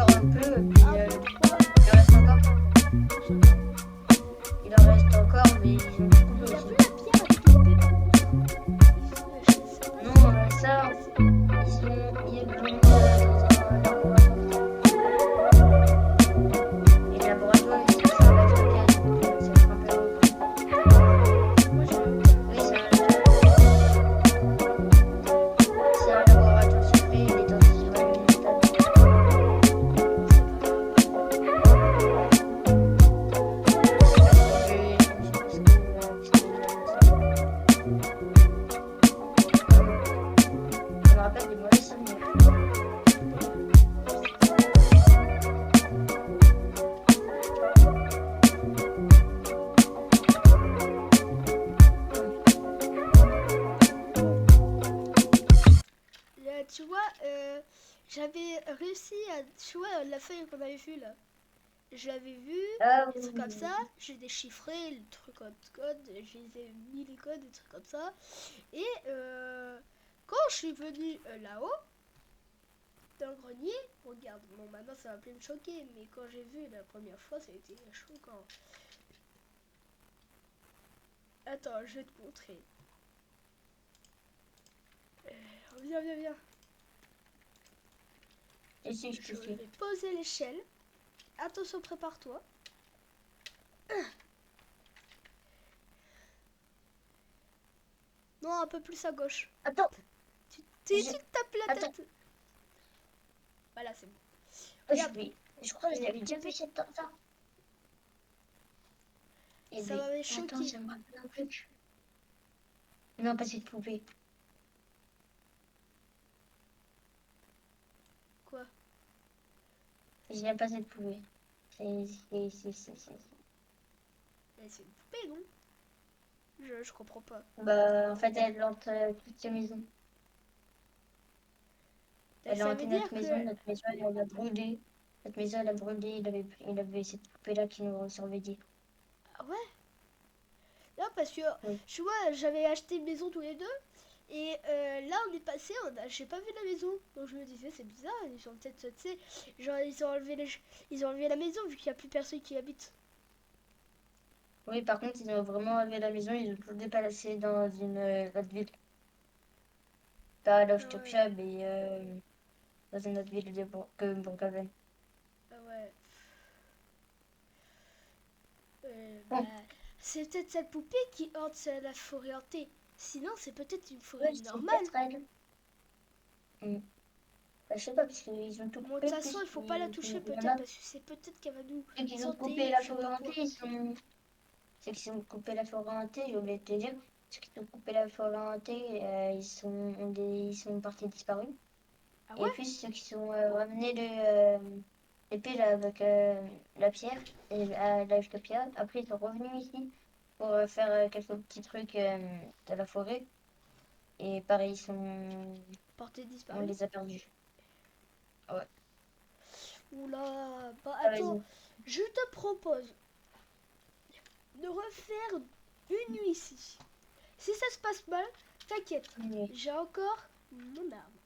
encore un peu, et puis il en reste encore. Il en reste encore, mais ils ont tout coupé Il y a aussi. plus la pierre avec l'épée par contre. Je sais pas Non, si ça, c'est- ils l'ont mis dans un laboratoire. Et le laboratoire, il s'est fait avec la pierre, donc ça fait un peu encore. Moi j'ai Oui, c'est un laboratoire secret, il est dans sur une montagne. Je sais pas ce que je sais pas ce que ça me rappelle des mauvais souvenirs. Tu vois, j'avais réussi à. Tu vois, la feuille qu'on avait vue là. Je l'avais vue, Ah des trucs comme oui. ça. J'ai déchiffré le truc en code. J'ai mis les codes, des trucs comme ça. Et quand je suis venue là-haut, dans le grenier, regarde, bon maintenant ça va plus me choquer, mais quand j'ai vu la première fois, ça a été choquant. Attends, je vais te montrer. Viens, viens, viens. Et si je Je te suis. vais poser l'échelle. Attention, prépare-toi. Non, un peu plus à gauche. Attends, Tu te tapes la attends. tête. Voilà, c'est bon. Je, Regarde, je crois que je l'avais déjà vu cette ça. Eh ça bien, m'avait attends, choqué. ça me rappelle un truc. Non, pas cette poupée. Quoi? Je n'aime pas cette poupée. C'est. C'est une poupée, non? Je comprends pas. Bah, en fait, elle hante toute la maison. Elle a Ça veut hanté dire que... notre maison, elle a brûlé. Notre maison, elle a brûlé, il avait cette poupée-là qui nous surveillait. Ah ouais? Non, parce que, Oui. tu vois, j'avais acheté une maison tous les deux. Et là, on est passé, j'ai pas vu la maison. Donc je me disais, c'est bizarre, ils ont peut-être, tu sais, genre, ils ont enlevé la maison vu qu'il y a plus personne qui y habite. Oui, par contre, ils ont vraiment enlevé la maison, ils ont tout déplacé dans une autre ville. Pas à Ah ouais, Loftopia, mais dans une autre ville que Bourgaven. ah ouais. Bah, Bon, c'est peut-être cette poupée qui hante la forêt hantée. Sinon, c'est peut-être une forêt ouais, c'est normale. peut-être elle. Hmm. Bah, je sais pas, parce qu'ils ont tout Bon, de toute coupé, façon, plus il faut pas la toucher il y en peut-être a. parce que c'est peut-être qu'elle va nous Ceux qui ont coupé santé ou la je sais forêt pas hantée, quoi. Ceux qui ont coupé la forêt hantée, j'ai oublié de te dire. Ceux qui ont coupé la forêt hantée, ils sont partis disparus. Ah Et ouais? puis ceux qui sont ramenés l'épée là, avec la pierre et la Utopia, après ils sont revenus ici pour faire quelques petits trucs de la forêt. Et pareil, Portée on disparue? les a perdus. Ouais, Oula, bah t'as attends, raison. je te propose de refaire une nuit ici. Si ça se passe mal, t'inquiète, Mais j'ai encore mon arme.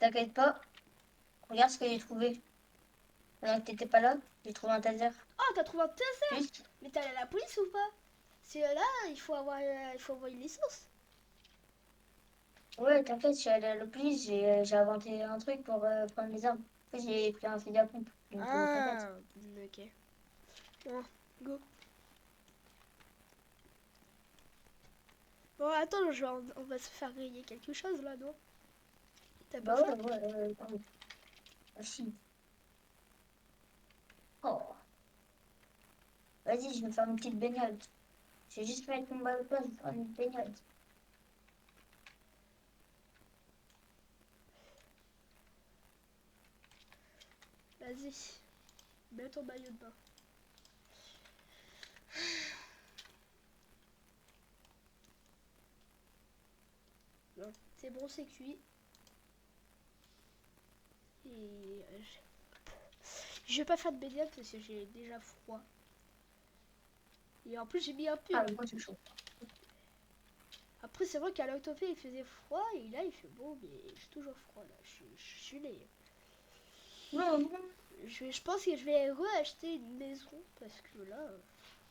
t'inquiète pas, regarde ce que j'ai trouvé. Pendant que t'étais pas là, j'ai trouvé un taser. Oh, t'as trouvé un taser? Juste, Mais t'es allé à la police ou pas? C'est là, il faut avoir une licence. ouais, t'inquiète, je suis allée à la police, j'ai inventé un truc pour prendre les armes. Après, j'ai pris un fusil à pompe, donc t'inquiète. Ah, ok. Bon, go. Bon, attends, on va se faire griller quelque chose là, non? T'as pas Bah faim? ouais, ouais. Ah, si. Oh. Vas-y, je vais faire une petite baignade. Je vais juste mettre mon balai je vais faire une baignade. Vas-y, mets ton maillot de bain. Non, c'est bon, c'est cuit. Et je vais pas faire de baignade parce que j'ai déjà froid. Et en plus, j'ai mis un Ah, pull. moi, c'est chaud. Après, c'est vrai qu'à l'octopie, il faisait froid et là, il fait beau, mais j'ai toujours froid là. Je suis née. Non, non. Je pense que je vais reacheter une maison parce que là.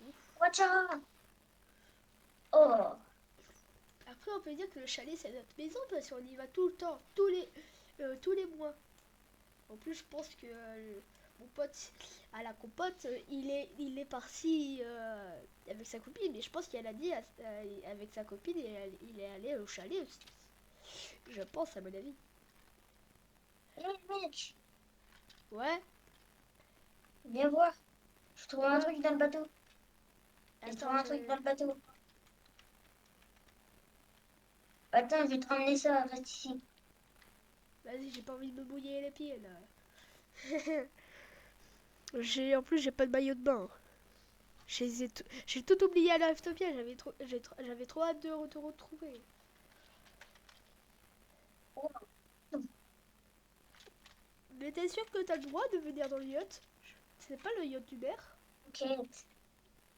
Ouf. Watcha! Oh! Après, on peut dire que le chalet c'est notre maison parce qu'on y va tout le temps, tous les mois. En plus, je pense que mon pote à la compote, il est parti avec sa copine, mais je pense qu'elle a dit avec sa copine et il est allé au chalet aussi. Je pense, à mon avis. Hé, mec! Ouais, Viens voir. Je trouve un quoi? truc dans le bateau. J'ai trouvé Attends, un truc dans le bateau. Attends, je vais te ramener ça. Reste ici. vas-y, j'ai pas envie de me mouiller les pieds là. En plus, j'ai pas de maillot de bain. J'ai tout oublié à l'Aftopia, j'avais trop hâte de te retrouver. Oh, Mais t'es sûr que t'as le droit de venir dans le yacht? C'est pas le yacht d'Hubert? t'inquiète.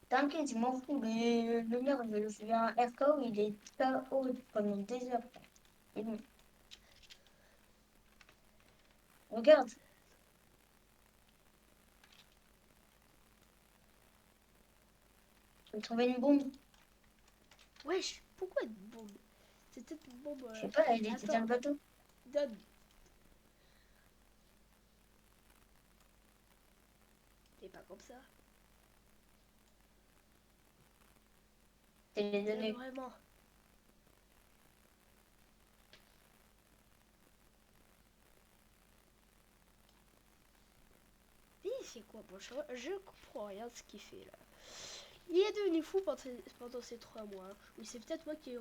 T'inquiète, je m'en fous. Le mien, je le fais un RKO, il est KO pendant des heures. Et bon, regarde. J'ai trouvé une bombe. Wesh, pourquoi une bombe? C'était une bombe. Je sais pas, elle était dans Attends, le bateau. donne. Et pas comme ça. Je l'ai Donne donné. vraiment. Mais c'est quoi, bon, je comprends rien de ce qu'il fait là. Il est devenu fou pendant ces 3 mois. Hein. Ou c'est peut-être moi qui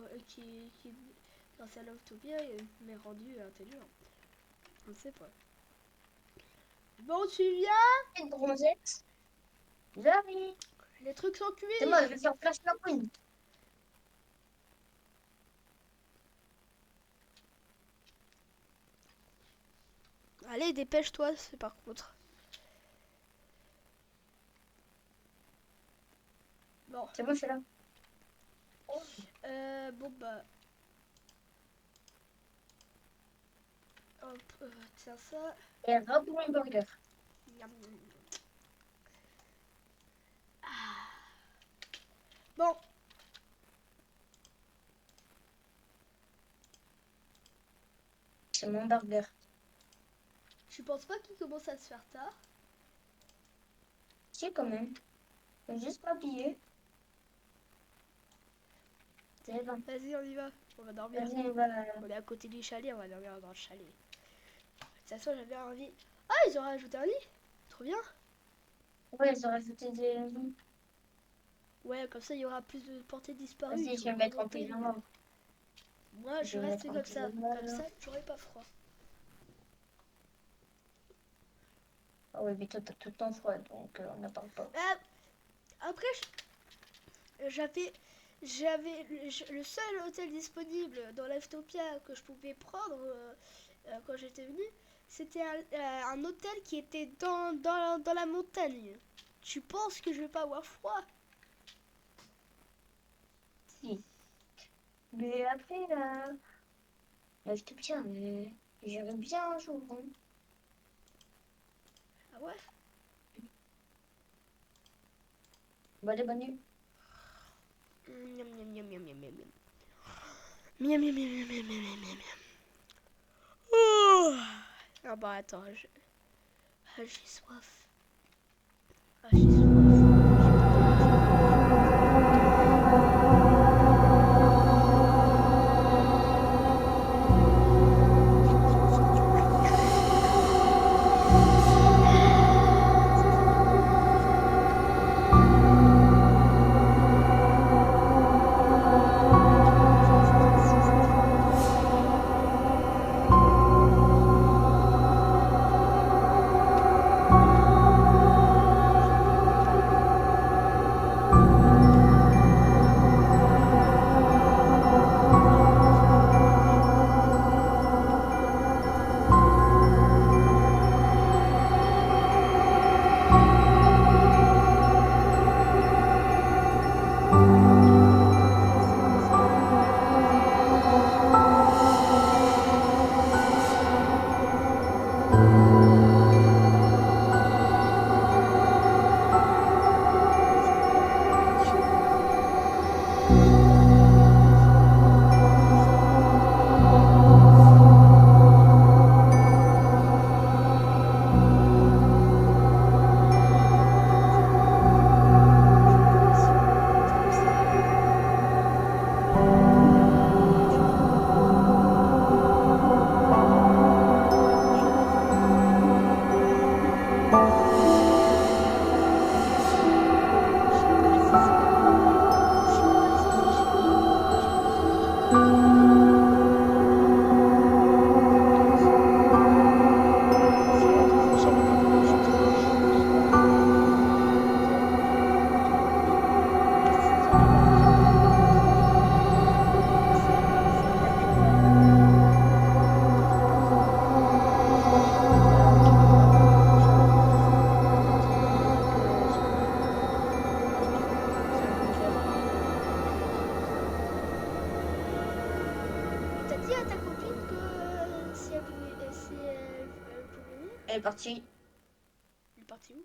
grâce à l'Oftopia, m'est rendu intelligent. Je ne sais pas. Bon, tu viens? Une bronzette. J'arrive. Les trucs sont C'est moi, cuits. je vais faire flash la queen. Allez, dépêche-toi, c'est par contre. Bon, C'est bon, je suis là. Oh, bon bah, hop, tiens ça. et un gras pour un burger. Miam, miam, miam. Ah. Bon, C'est mon burger. tu penses pas qu'il commence à se faire tard? Si, quand même. Faut juste pas plier. C'est bon. Vas-y, on y va. On va dormir. Vas-y, on va. On est à côté du chalet, on va dormir dans le chalet. De toute façon, j'avais envie. Ah, ils ont rajouté un lit. Trop bien. Ouais, ils ont rajouté des. Ouais, comme ça, il y aura plus de portées disparues. Vas-y, Ils je ont vais me mettre en augmenté. pyjama. Moi, Je je vais me reste mettre en comme ça. pyjama. Comme ça, j'aurai pas froid. Ah ouais, mais toi, t'as tout le temps froid, donc on n'en parle pas. Après, j'avais le seul hôtel disponible dans l'Aftopia que je pouvais prendre quand j'étais venue. C'était un hôtel qui était dans la montagne. Tu penses que je vais pas avoir froid? Si. Mais après, là, je te tiens, mais j'irai bien un jour. Hein. Ah ouais? Bon, allez, bonne nuit. Miam, miam, miam, miam, miam, miam, miam. Miam, miam, miam, miam, miam, miam, miam, miam. Oh. Ah bah attends, j'ai soif. Ah, j'ai est partie. Il est parti où?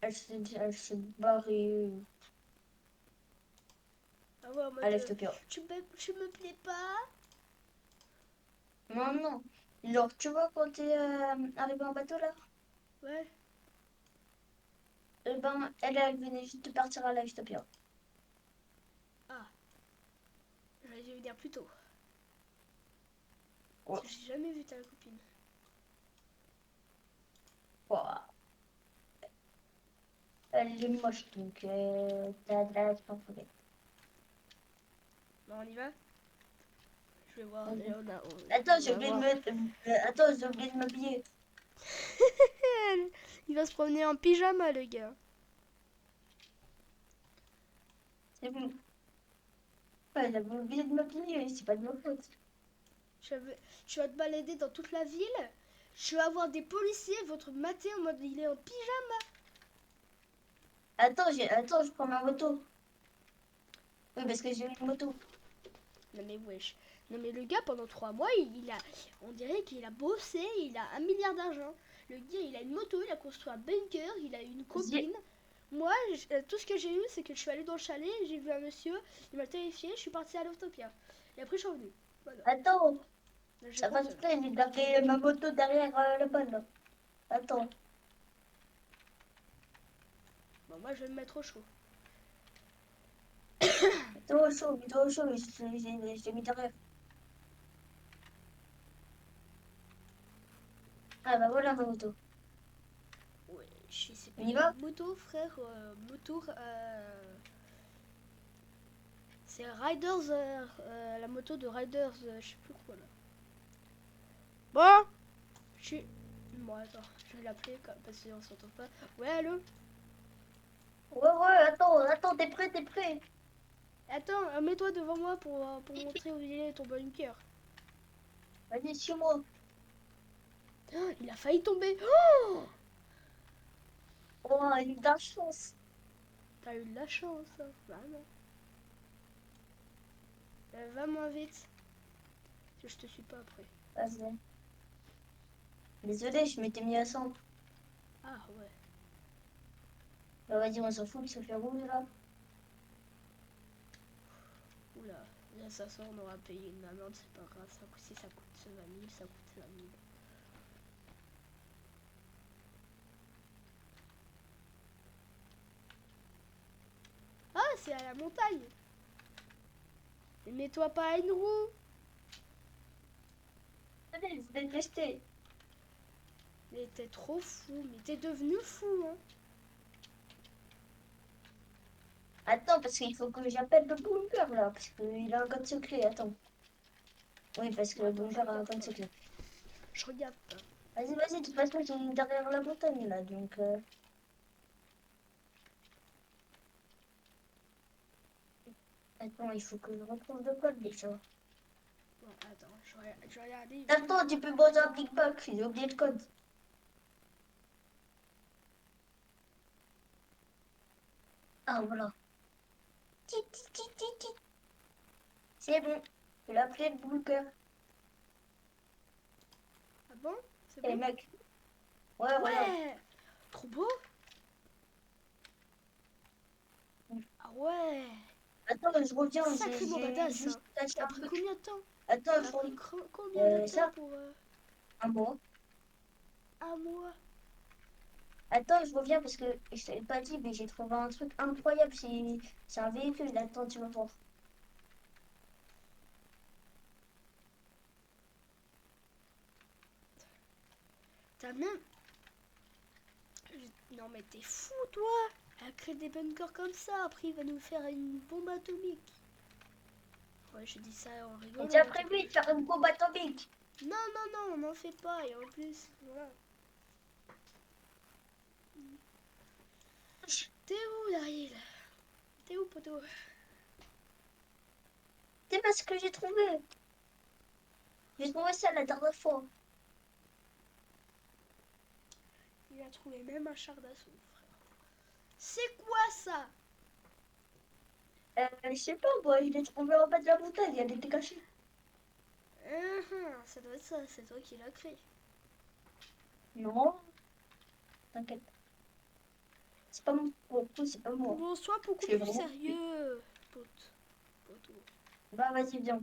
Elle s'est barrée Ah ouais, en à mode l'Eftopia. tu me plais pas? Non, non. Genre, tu vois, quand t'es arrivé en bateau là, Ouais. eh ben, elle venait juste de partir à l'Eftopia. Ah, j'aurais dû venir plus tôt. Ouais. Parce que j'ai jamais vu ta copine. Ouah. Elle est moche, donc t'as de la responsabilité. Bon, on y va? Je vais voir. Et Attends, on j'ai va oublié de voir. attends, j'ai oublié de m'habiller. Il va se promener en pyjama, le gars. C'est bon. Ouais, j'avais oublié de m'habiller, c'est pas de ma faute. Tu vas te balader dans toute la ville. Tu vas voir des policiers, votre maté en mode il est en pyjama. Attends, je prends ma moto. Oui, parce que j'ai une moto. Non mais wesh. Non mais le gars pendant 3 mois, on dirait qu'il a bossé, il a 1 milliard d'argent. Le gars, il a une moto, il a construit un bunker, il a une Vas-y. copine. Moi, tout ce que j'ai eu, c'est que je suis allée dans le chalet, j'ai vu un monsieur, il m'a terrifié, je suis partie à l'Autopia. Et après, je suis revenue. Voilà. Attends, Là, je ça compte va te seule. plaire, j'ai garé ma moto derrière le bol, là. Attends. Bon, moi, je vais me mettre au chaud. Mets-toi au chaud, je t'ai mis derrière. Ah bah voilà ma moto. Ouais, c'est pas On y une va? moto, frère. Moto. C'est Riders. La moto de Riders, je sais plus quoi là. Bon, je suis. Bon, attends, je vais l'appeler parce qu'on s'entend pas. Ouais, allô? Ouais, attends, t'es prêt, t'es prêt. Attends, mets-toi devant moi pour montrer où il est ton bunker. Vas-y, suis-moi. Ah, il a failli tomber. Oh, Oh, il a eu de la chance. t'as eu de la chance, hein, vraiment. Va moins vite, parce que je te suis pas après. Vas-y. Désolé, je m'étais mis à 100. Ah ouais. Bah vas-y, on s'en fout, ça fait rouge là. Oula, là ça sort, on aura payé une amende, c'est pas grave. Si ça coûte 20 000, ça coûte 20 000. Ah, c'est à la montagne. Mais mets-toi pas à une roue. Allez, je vais tester. Mais t'es trop fou, mais t'es devenu fou, hein. Attends, parce qu'il faut que j'appelle le bunker là, parce qu'il a un code secret, attends. Oui, parce que Bon, le attends, je bunker a un regarde code pas. secret. Je regarde pas. Vas-y, de toute façon, j'ai derrière la montagne là, donc... Attends, il faut que je retrouve le code déjà. Bon, attends, je vais regarder vite. Attends, tu peux manger un Big Mac, j'ai oublié le code. Ah, voilà. Tit, tit, tit, tit, tit. C'est bon, je l'ai appelé le bunker. Ah bon? C'est Et bon? mec, Ah ouais, regarde. ouais! Trop beau! Ah ouais! Attends, je reviens, Sacrément j'ai badass, juste hein. acheté T'as un pris truc. combien de temps? Attends, T'as pris combien de temps ça, pour... un mois. Un mois? Attends, je reviens parce que je t'avais pas dit, mais j'ai trouvé un truc incroyable. C'est un véhicule. Attends, tu vas voir. T'as même... Non mais t'es fou, toi! À créer des bunkers comme ça, après il va nous faire une bombe atomique. Ouais, je dis ça en On rigolant. t'a Hein, prévu de faire une bombe atomique. non, on n'en fait pas. Et en plus, voilà. T'es où, Daryl? T'es où, poteau? C'est pas ce que j'ai trouvé. J'ai trouvé ça la dernière fois. Il a trouvé même un char d'assaut, frère. C'est quoi ça? Je sais pas, moi, je l'ai trouvé en bas de la montagne. Elle était cachée. Ça doit être ça, c'est toi qui l'as créé. Non, t'inquiète. C'est pas mon pote, c'est pas moi. Bon, sois beaucoup Je suis plus vraiment... sérieux, pote. Poteau. Bah, vas-y, viens.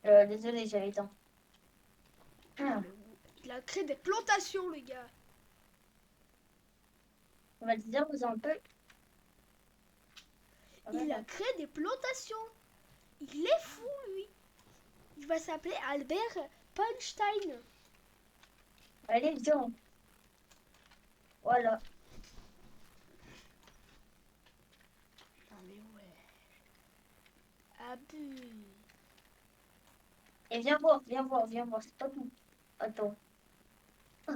Désolé, j'avais éteint. Ah, Il a créé des plantations, le gars. on va te dire, vous un peu. Il a créé des plantations. Il est fou, lui. Il va s'appeler Albert Einstein. Allez, viens. Voilà. Non mais ouais. Abus. Et viens voir, viens voir, viens voir. C'est pas tout. Attends. Ah.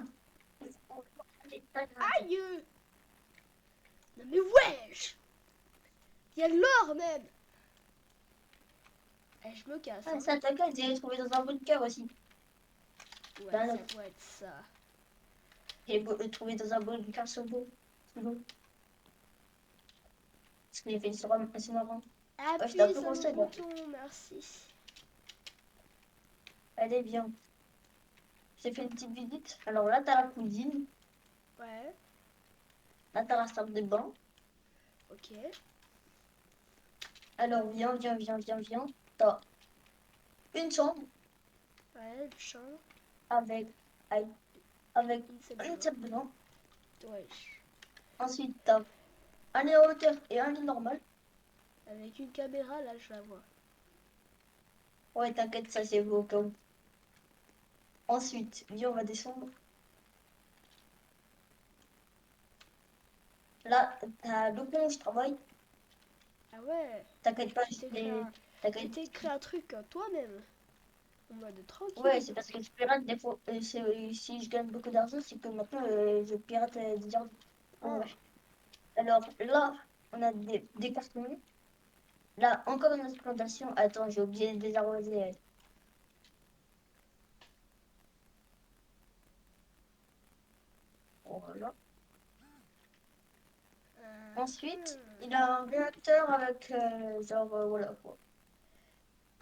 Aïe. Non mais wesh. Il y a de l'or même. Eh, je me casse. Ah, Hein. ça t'inquiète, j'ai trouvé dans un bunker aussi. Ouais, Ben, ça doit être ça. j'ai trouvé dans un bunker sous l'eau. Parce qu'il fait sur un sous-marin. Ouais, je t'ai un Appuie peu sur conseillé, le là. bouton, merci. Allez, viens. J'ai fait une petite visite. Alors là, t'as la cuisine. Ouais, Là, t'as la salle de bain. ok. Alors, viens. T'as une chambre Ouais, le champ. avec, avec, avec Une salle une de salle de bain. bain. Wesh. Ensuite, t'as un lit en hauteur et un lit normal. Avec une caméra, là, je la vois. Ouais, t'inquiète, ça c'est au cas où. Ensuite, viens, on va descendre. Là, t'as le pont où je travaille. Ah ouais. T'inquiète pas, Tu t'es créé j'ai... un, tu T'inquiète. t'es créé un truc toi-même. En mode tranquille. Ouais, c'est parce que je pirate des fois. Si je gagne beaucoup d'argent, c'est que maintenant je pirate des jardins. Ah. Ouais. Alors là, on a des cartons. Là, encore une autre plantation. Attends, j'ai oublié de désarroser. Voilà. Ensuite, il a un réacteur avec genre voilà quoi.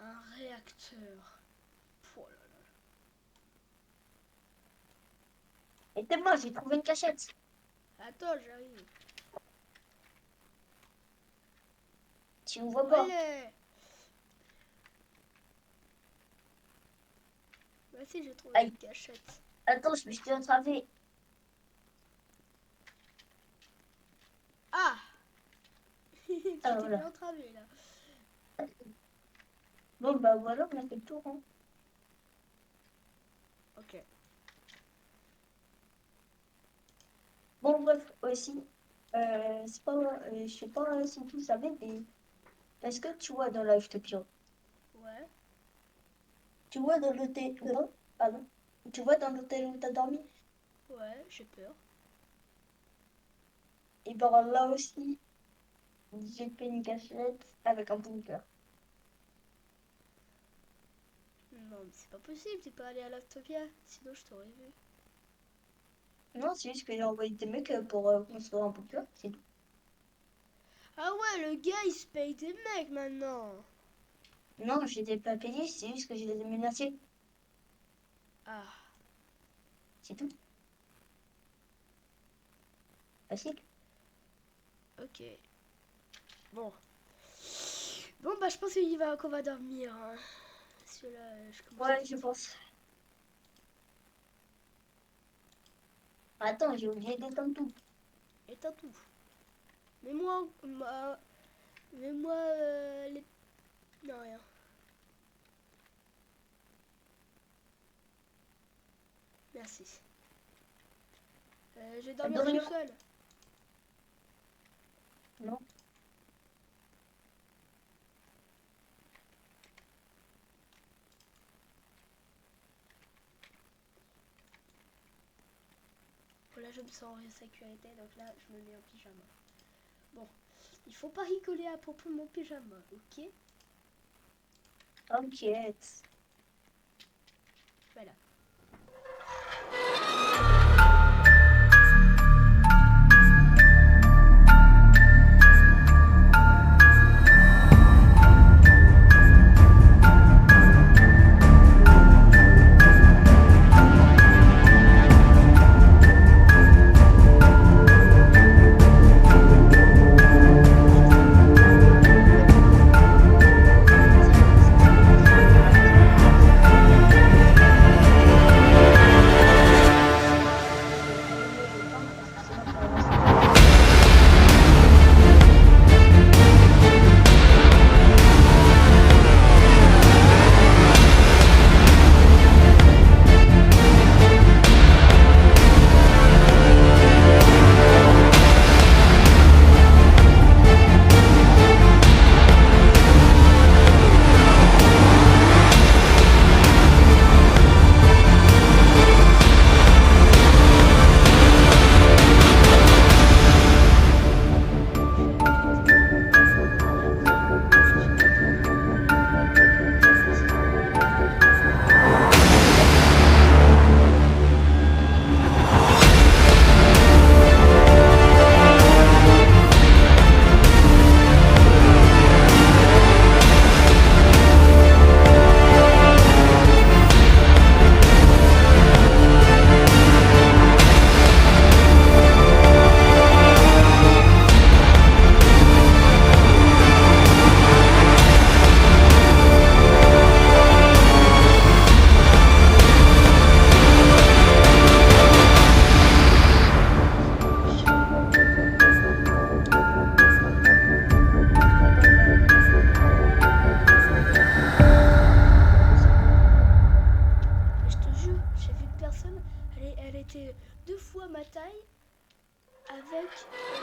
Un réacteur. Oh là là. Et t'es moi, j'ai trouvé une cachette. Attends, j'arrive. Tu ne vois pas. Allez. Voici, j'ai trouvé Aïe. une cachette. Attends, je me suis entravé. Ah. Tu Ah, t'es voilà. bien entravé là. Bon bah voilà, on a fait le tour. Hein. Ok. Bon bref, aussi, c'est pas, je sais pas si vous savez, mais est-ce que tu vois dans la Utopia, Ouais. tu vois dans l'hôtel, pardon, tu vois dans l'hôtel où t'as dormi, Ouais, j'ai peur. et ben là aussi, j'ai fait une cachette avec un bunker. Non, mais c'est pas possible, t'es pas allé à l'Actopia. Sinon, je t'aurais vu. Non, c'est juste que j'ai envoyé des mecs pour construire un bunker, c'est tout. Ah ouais, le gars, il se paye des mecs maintenant. Non, je les ai pas payés, c'est juste que je les ai menacés, Ah, c'est tout. Facile. ok. Bon. Bon, bah, je pense qu'on va dormir. Hein. Parce que là, je commence à Ouais, être je fatiguée. pense. Attends, j'ai oublié d'éteindre tout. Éteins tout. Mets-moi... Mets-moi les... Non, rien. Merci. Je vais dormir De rien. tout seul. Non. Bon, là, je me sens en sécurité, donc là, je me mets en pyjama. Bon, il faut pas rigoler à propos de mon pyjama, ok? T'inquiète. Voilà. avec